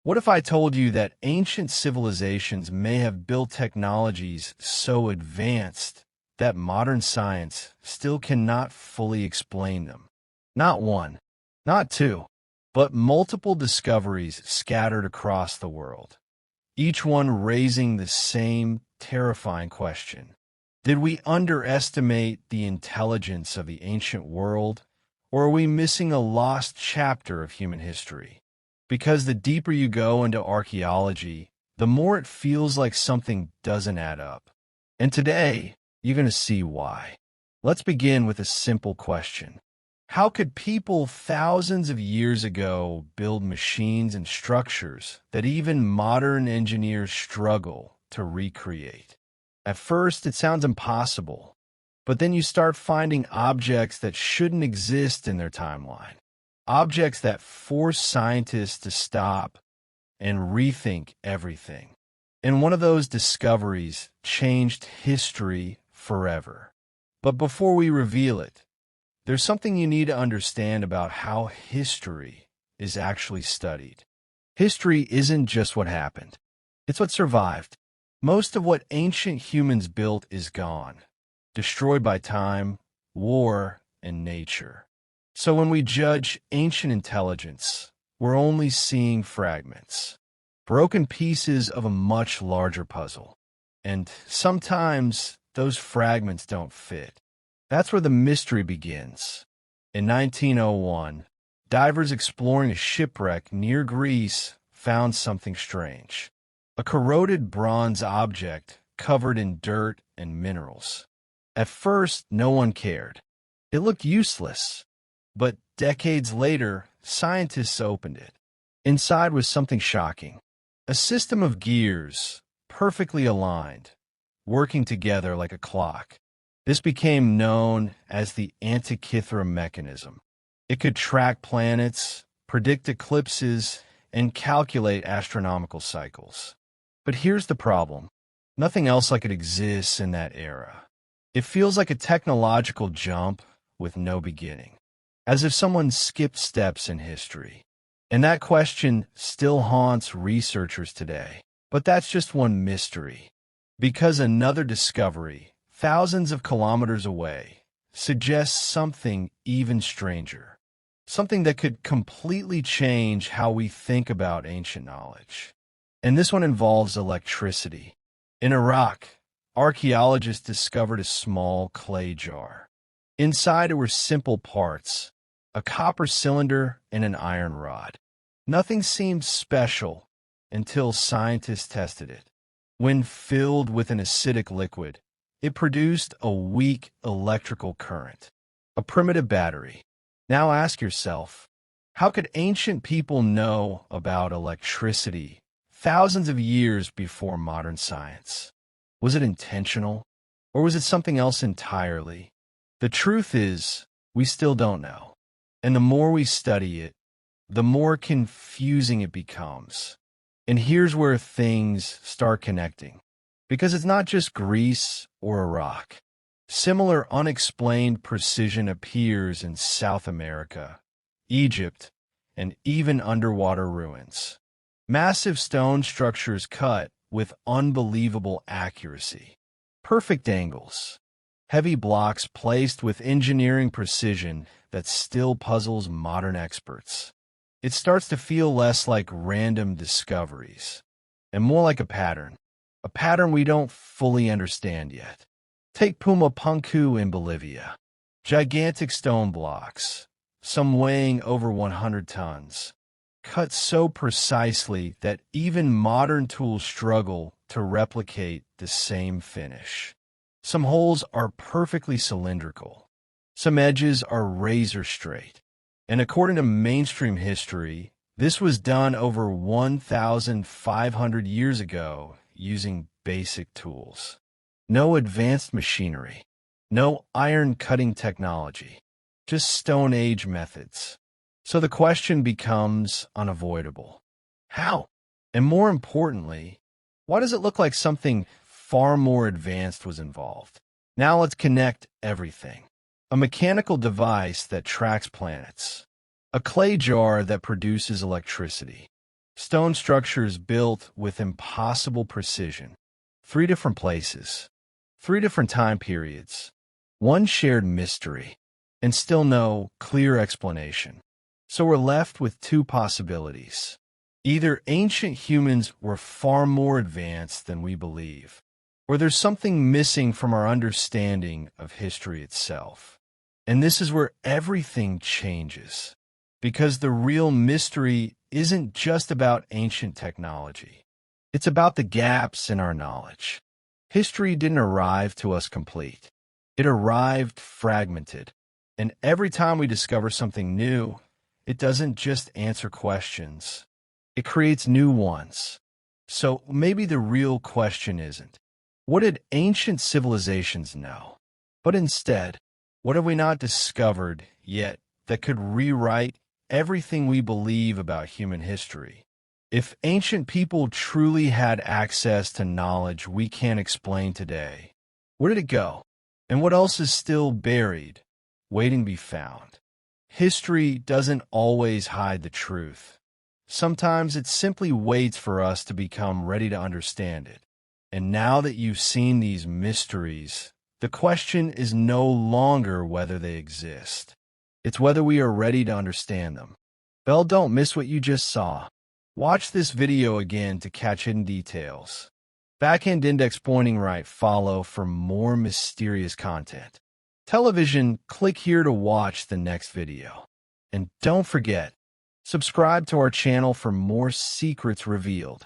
What if I told you that ancient civilizations may have built technologies so advanced that modern science still cannot fully explain them? Not one, not two, but multiple discoveries scattered across the world, each one raising the same terrifying question. Did we underestimate the intelligence of the ancient world, or are we missing a lost chapter of human history? Because the deeper you go into archaeology, the more it feels like something doesn't add up. And today, you're going to see why. Let's begin with a simple question. How could people thousands of years ago build machines and structures that even modern engineers struggle to recreate? At first, it sounds impossible, but then you start finding objects that shouldn't exist in their timeline. Objects that force scientists to stop and rethink everything. And one of those discoveries changed history forever. But before we reveal it, there's something you need to understand about how history is actually studied. History isn't just what happened. It's what survived. Most of what ancient humans built is gone, destroyed by time, war, and nature. So when we judge ancient intelligence, we're only seeing fragments, broken pieces of a much larger puzzle. And sometimes those fragments don't fit. That's where the mystery begins. In 1901, divers exploring a shipwreck near Greece found something strange. A corroded bronze object covered in dirt and minerals. At first, no one cared. It looked useless. But decades later, scientists opened it. Inside was something shocking. A system of gears, perfectly aligned, working together like a clock. This became known as the Antikythera mechanism. It could track planets, predict eclipses, and calculate astronomical cycles. But here's the problem. Nothing else like it exists in that era. It feels like a technological jump with no beginning, as if someone skipped steps in history. And that question still haunts researchers today. But that's just one mystery. Because another discovery, thousands of kilometers away, suggests something even stranger. Something that could completely change how we think about ancient knowledge. And this one involves electricity. In Iraq, archaeologists discovered a small clay jar. Inside it were simple parts, a copper cylinder and an iron rod. Nothing seemed special until scientists tested it. When filled with an acidic liquid, it produced a weak electrical current, a primitive battery. Now ask yourself, how could ancient people know about electricity thousands of years before modern science? Was it intentional, or was it something else entirely? The truth is, we still don't know. And the more we study it, the more confusing it becomes. And here's where things start connecting. Because it's not just Greece or Iraq. Similar unexplained precision appears in South America, Egypt, and even underwater ruins. Massive stone structures cut with unbelievable accuracy. Perfect angles. Heavy blocks placed with engineering precision that still puzzles modern experts. It starts to feel less like random discoveries, and more like a pattern we don't fully understand yet. Take Pumapunku in Bolivia. Gigantic stone blocks, some weighing over 100 tons, cut so precisely that even modern tools struggle to replicate the same finish. Some holes are perfectly cylindrical. Some edges are razor straight. And according to mainstream history, this was done over 1,500 years ago using basic tools. No advanced machinery. No iron-cutting technology. Just Stone Age methods. So the question becomes unavoidable. How? And more importantly, why does it look like something far more advanced was involved? Now let's connect everything. A mechanical device that tracks planets. A clay jar that produces electricity. Stone structures built with impossible precision. 3 different places. 3 different time periods. One shared mystery. And still no clear explanation. So we're left with 2 possibilities. Either ancient humans were far more advanced than we believe, or there's something missing from our understanding of history itself. And this is where everything changes, because the real mystery isn't just about ancient technology. It's about the gaps in our knowledge. History didn't arrive to us complete. It arrived fragmented. And every time we discover something new, it doesn't just answer questions. It creates new ones. So maybe the real question isn't, what did ancient civilizations know? But instead, what have we not discovered yet that could rewrite everything we believe about human history? If ancient people truly had access to knowledge we can't explain today, where did it go? And what else is still buried, waiting to be found? History doesn't always hide the truth. Sometimes it simply waits for us to become ready to understand it. And now that you've seen these mysteries, the question is no longer whether they exist. It's whether we are ready to understand them. Well, don't miss what you just saw. Watch this video again to catch hidden details. Backhand index pointing right, follow for more mysterious content. Television, click here to watch the next video. And don't forget, subscribe to our channel for more secrets revealed.